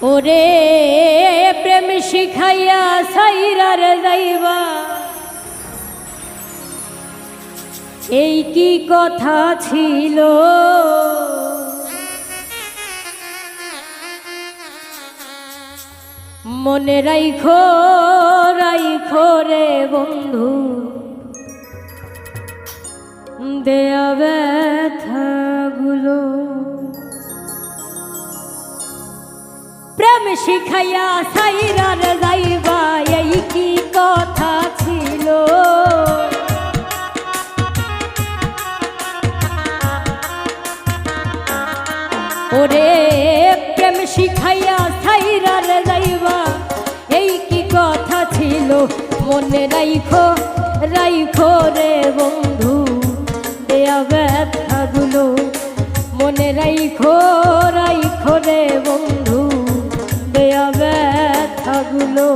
ওরে প্রেম শিখাইয়া সাইরার যাইবা, এই কি কথা ছিল? মনে রাইখো রাইখো রে বন্ধু, দেয়া ব্যথাগুলো। প্রেম শিখাইয়া সাইরার যাইবা, এই কি কথা ছিল? ওরে প্রেম শিখাইয়া সাইরার যাইবা, এই কি কথা ছিল? মনে রাইখো রাইখো রে বন্ধু, দেয়া ব্যথাগুলো। মনে রাইখো রাইখো রে বন্ধু, দেয়া ব্যথাগুলো।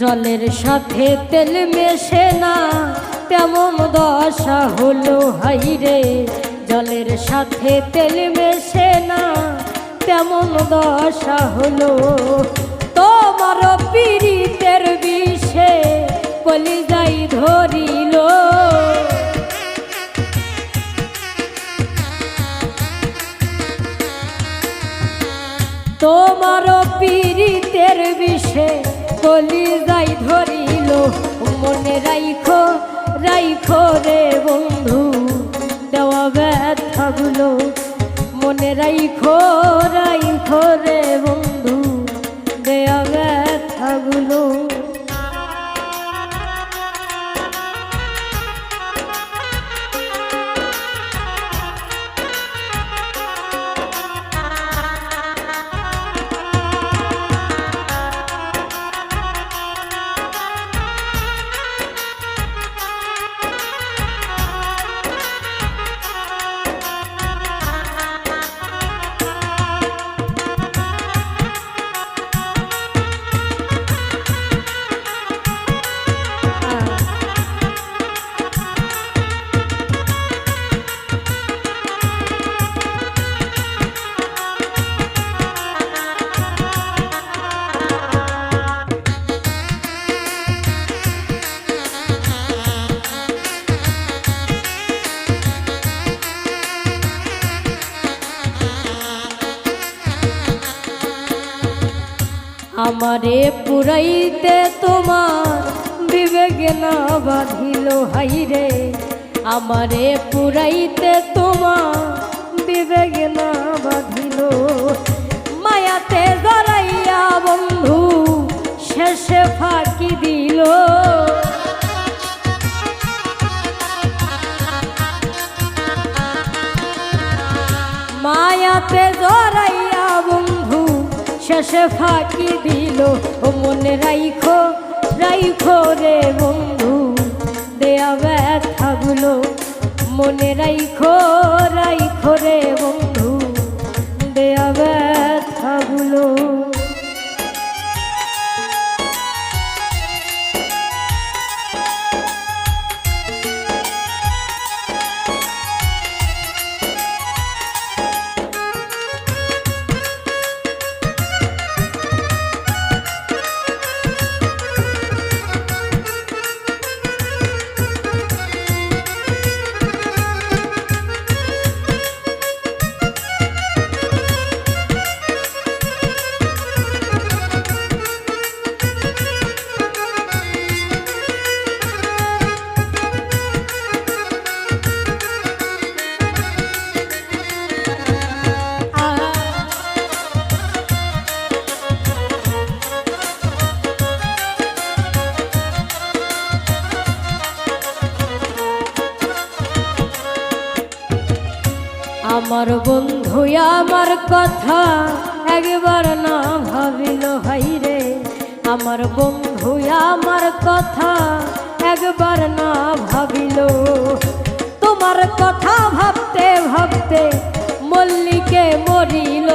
জলের সাথে তেল মেশে না, তেমন দশা হলো হাইরে। জলের সাথে তেল মেশে না, তেমন দশা হলো। তোমার পীড়িতের বিষে কলিজাই ধরিল। তোমার পীড়িতের বিষে কলিজাই ধরিল। মনে রাইখো রাইখো রে বন্ধু, দেওয়া ব্যথাগুলো। মনে রাইখো রাইখো রে বন্ধু, দেওয়া ব্যথাগুলো। আমারে পুরাইতে তোমার বিবেক না বাঁধিল হাইরে। আমারে পুরাইতে তোমার বিবেক না বাঁধিল। মায়াতে জড়াইয়া বন্ধু শেষে ফাঁকি দিল। মায়াতে জড়াইয়া বন্ধু শেষে ফাঁকি দিল। ও মনে রাইখো রাইখো রে বন্ধু, দেয়া ব্যথাগুলো। মনে রাইখো রাইখো রে বন্ধু, দেয়া ব্যথাগুলো। আমার বন্ধু আমার কথা একবার না ভাবিল হাইরে, আমার বন্ধু আমার কথা একবার না ভাবিল। তোমার কথা ভাবতে ভাবতে মল্লিকে মরিল।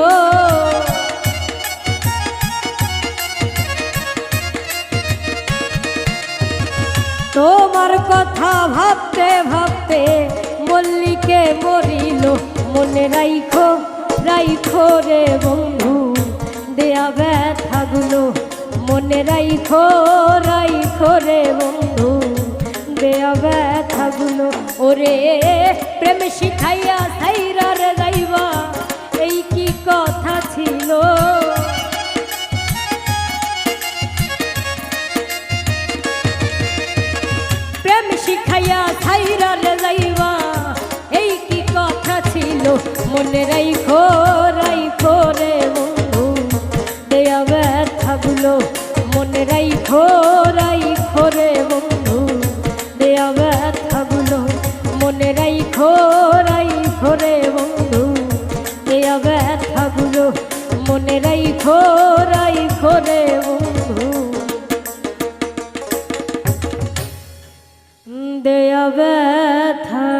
তোমার কথা ভাবতে ভাবতে মল্লিকে মরিল। মনে রাইখো রাইখো রে বন্ধু দেয়া ব্যথাগুলো, মনে রাইখো রাইখো রে বন্ধু দেয়া ব্যথাগুলো। ওরে প্রেম শিখাইয়া সাইরা রে যাইবা, এই কি কথা ছিল। প্রেম শিখাইয়া সাইরা রে যাইবা, এই কি কথা ছিল। মনে রাইখো রাইখো রে বন্ধু দেয়া ব্যথাগুলো, মনে রাইখো রাইখো রে বন্ধু দেয়া ব্যথাগুলো, মনে রাইখো রাইখো রে বন্ধু দেয়া ব্যথাগুলো, মনে রাইখো রাইখো রে বন্ধু দেয়া ব্যথা।